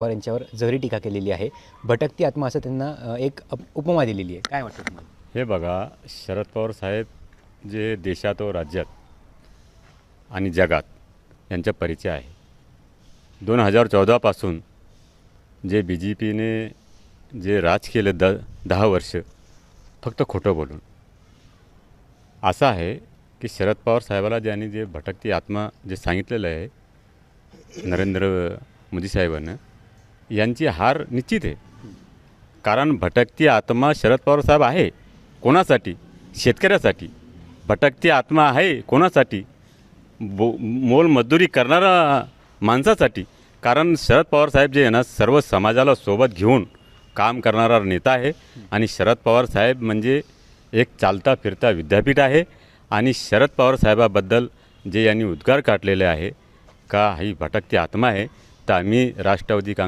पवार यांच्यावर जहरी टीका केलेली आहे. भटकती आत्मा असं त्यांना एक उपमा दिलेली आहे. काय वाटतं तुम्हाला? हे बघा, शरद पवार साहेब जे देशात व राज्यात आणि जगात यांचा परिचय आहे. 2014 जे BJPने जे राज केलं 10 वर्ष फक्त खोटं बोलून. असं आहे की शरद पवार साहेबाला ज्यांनी जे भटकती आत्मा जे सांगितलेलं आहे नरेंद्र मोदी साहेबांना, यांची हार निश्चित आहे. कारण भटकती आत्मा शरद पवार साहेब आहे कोणासाठी? शेतकऱ्यासाठी. भटकती आत्मा आहे कोणासाठी? मोलमजुरी करणारा माणसासाठी. कारण शरद पवार साहेब जे आहे ना, सर्व समाजाला सोबत घेऊन काम करणारा नेता आहे. आणि शरद पवार साहेब म्हणजे एक चालता फिरता विद्यापीठ आहे. आणि शरद पवार साहेबाबद्दल जे यांनी उद्गार काढलेले आहे का ही भटकती आत्मा आहे, तर आम्ही राष्ट्रवादी काँग्रेस